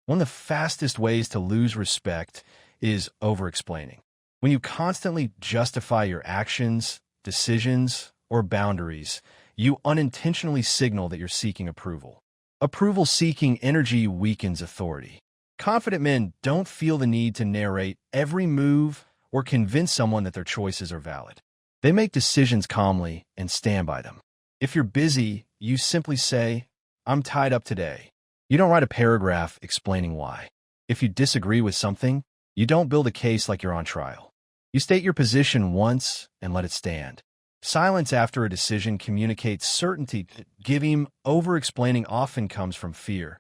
One of the fastest ways to lose respect is over-explaining. When you constantly justify your actions, decisions, or boundaries, you unintentionally signal that you're seeking approval. Approval-seeking energy weakens authority. Confident men don't feel the need to narrate every move or convince someone that their choices are valid. They make decisions calmly and stand by them. If you're busy, you simply say, "I'm tied up today." You don't write a paragraph explaining why. If you disagree with something, you don't build a case like you're on trial. You state your position once and let it stand. Silence after a decision communicates certainty. Giving over-explaining often comes from fear.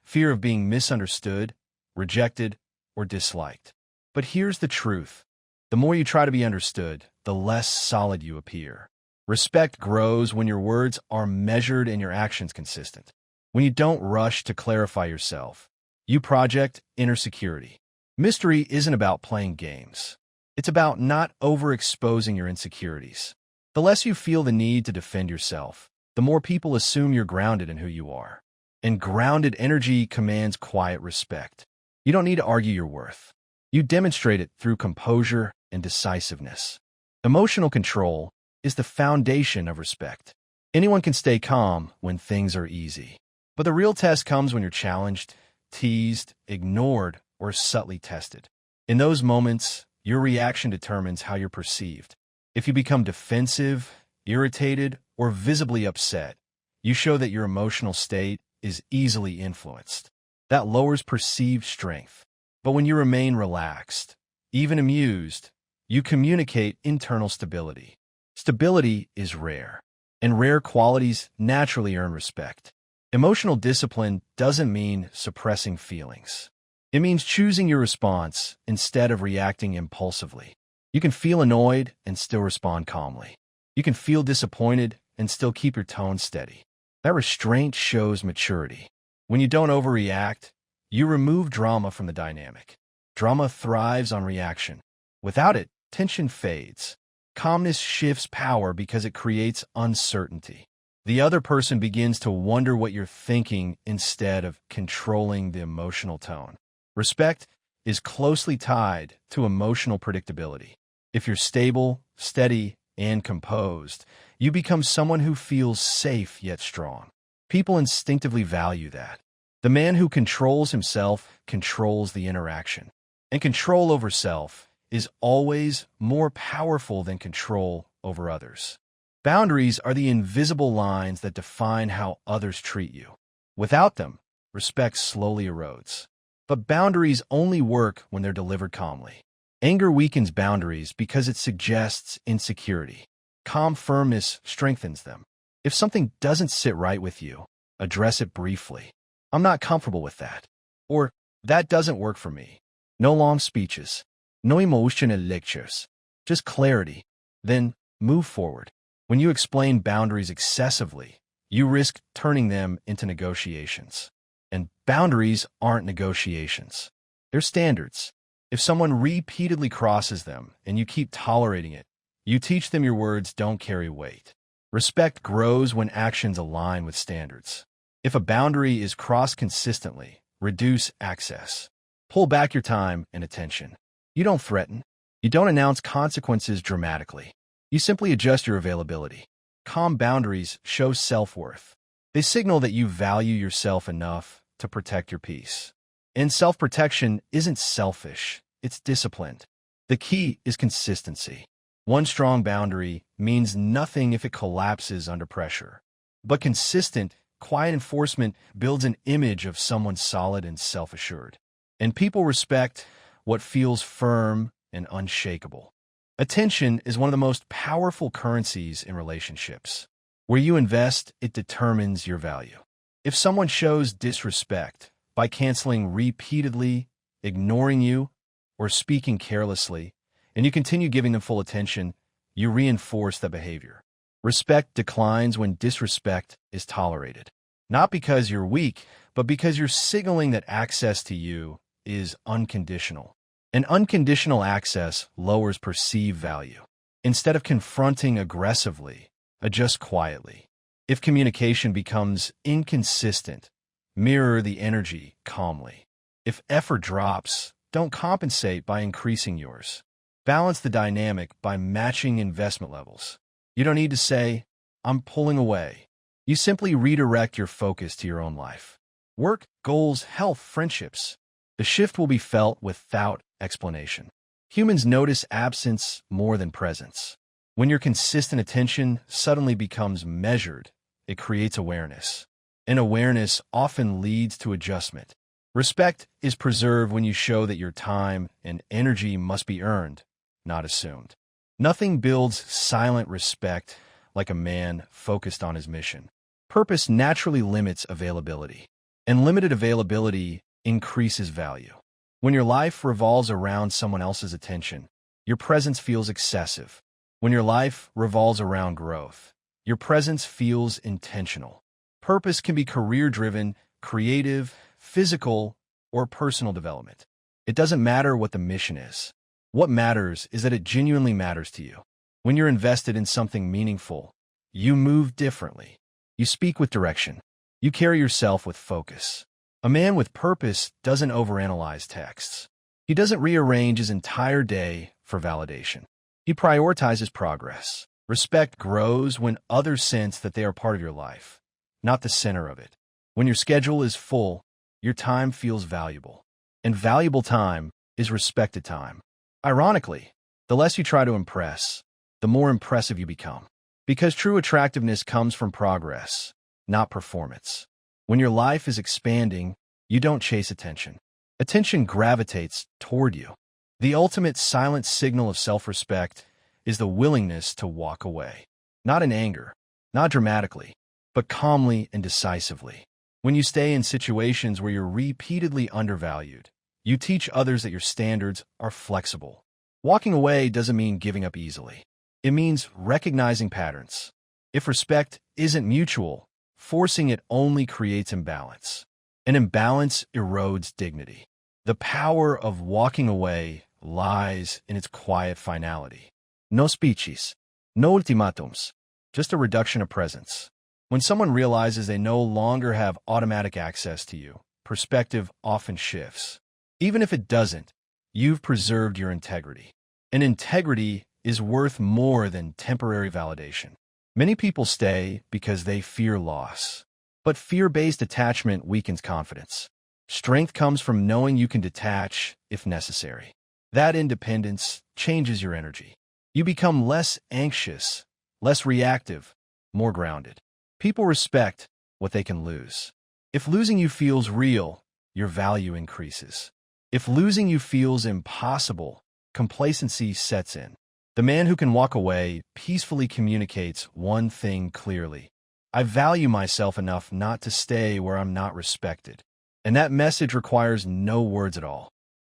Fear of being misunderstood, rejected, or disliked. But here's the truth. The more you try to be understood, the less solid you appear. Respect grows when your words are measured and your actions consistent. When you don't rush to clarify yourself, you project inner security. Mystery isn't about playing games. It's about not overexposing your insecurities. The less you feel the need to defend yourself, the more people assume you're grounded in who you are. And grounded energy commands quiet respect. You don't need to argue your worth. You demonstrate it through composure and decisiveness. Emotional control is the foundation of respect. Anyone can stay calm when things are easy. But the real test comes when you're challenged, teased, ignored, or subtly tested. In those moments, your reaction determines how you're perceived. If you become defensive, irritated, or visibly upset, you show that your emotional state is easily influenced. That lowers perceived strength. But when you remain relaxed, even amused, you communicate internal stability. Stability is rare, and rare qualities naturally earn respect. Emotional discipline doesn't mean suppressing feelings. It means choosing your response instead of reacting impulsively. You can feel annoyed and still respond calmly. You can feel disappointed and still keep your tone steady. That restraint shows maturity. When you don't overreact, you remove drama from the dynamic. Drama thrives on reaction. Without it, tension fades. Calmness shifts power because it creates uncertainty. The other person begins to wonder what you're thinking instead of controlling the emotional tone. Respect is closely tied to emotional predictability. If you're stable, steady, and composed, you become someone who feels safe yet strong. People instinctively value that. The man who controls himself controls the interaction. And control over self is always more powerful than control over others. Boundaries are the invisible lines that define how others treat you. Without them, respect slowly erodes. But boundaries only work when they're delivered calmly. Anger weakens boundaries because it suggests insecurity. Calm firmness strengthens them. If something doesn't sit right with you, address it briefly. "I'm not comfortable with that." Or, "That doesn't work for me." No long speeches. No emotional lectures. Just clarity. Then, move forward. When you explain boundaries excessively, you risk turning them into negotiations. And boundaries aren't negotiations. They're standards. If someone repeatedly crosses them and you keep tolerating it, you teach them your words don't carry weight. Respect grows when actions align with standards. If a boundary is crossed consistently, reduce access. Pull back your time and attention. You don't threaten. You don't announce consequences dramatically. You simply adjust your availability. Calm boundaries show self-worth. They signal that you value yourself enough to protect your peace. And self-protection isn't selfish, it's disciplined. The key is consistency. One strong boundary means nothing if it collapses under pressure. But consistent, quiet enforcement builds an image of someone solid and self-assured. And people respect what feels firm and unshakable. Attention is one of the most powerful currencies in relationships. Where you invest, it determines your value. If someone shows disrespect by canceling repeatedly, ignoring you, or speaking carelessly, and you continue giving them full attention, you reinforce that behavior. Respect declines when disrespect is tolerated. Not because you're weak, but because you're signaling that access to you is unconditional. And unconditional access lowers perceived value. Instead of confronting aggressively, adjust quietly. If communication becomes inconsistent, mirror the energy calmly. If effort drops, don't compensate by increasing yours. Balance the dynamic by matching investment levels. You don't need to say, I'm pulling away. You simply redirect your focus to your own life. Work, goals, health, friendships. The shift will be felt without explanation. Humans notice absence more than presence. When your consistent attention suddenly becomes measured, it creates awareness. And awareness often leads to adjustment. Respect is preserved when you show that your time and energy must be earned, not assumed. Nothing builds silent respect like a man focused on his mission. Purpose naturally limits availability, and limited availability increases value. When your life revolves around someone else's attention, your presence feels excessive. When your life revolves around growth, your presence feels intentional. Purpose can be career-driven, creative, physical, or personal development. It doesn't matter what the mission is. What matters is that it genuinely matters to you. When you're invested in something meaningful, you move differently. You speak with direction. You carry yourself with focus. A man with purpose doesn't overanalyze texts. He doesn't rearrange his entire day for validation. He prioritizes progress. Respect grows when others sense that they are part of your life, not the center of it. When your schedule is full, your time feels valuable. And valuable time is respected time. Ironically, the less you try to impress, the more impressive you become. Because true attractiveness comes from progress, not performance. When your life is expanding, you don't chase attention. Attention gravitates toward you. The ultimate silent signal of self-respect is the willingness to walk away. Not in anger, not dramatically, but calmly and decisively. When you stay in situations where you're repeatedly undervalued, you teach others that your standards are flexible. Walking away doesn't mean giving up easily. It means recognizing patterns. If respect isn't mutual, forcing it only creates imbalance. An imbalance erodes dignity. The power of walking away lies in its quiet finality. No speeches, no ultimatums, just a reduction of presence. When someone realizes they no longer have automatic access to you, perspective often shifts. Even if it doesn't, you've preserved your integrity. And integrity is worth more than temporary validation. Many people stay because they fear loss. But fear-based attachment weakens confidence. Strength comes from knowing you can detach if necessary. That independence changes your energy. You become less anxious, less reactive, more grounded. People respect what they can lose. If losing you feels real, your value increases. If losing you feels impossible, complacency sets in. The man who can walk away peacefully communicates one thing clearly. I value myself enough not to stay where I'm not respected. And that message requires no words at all.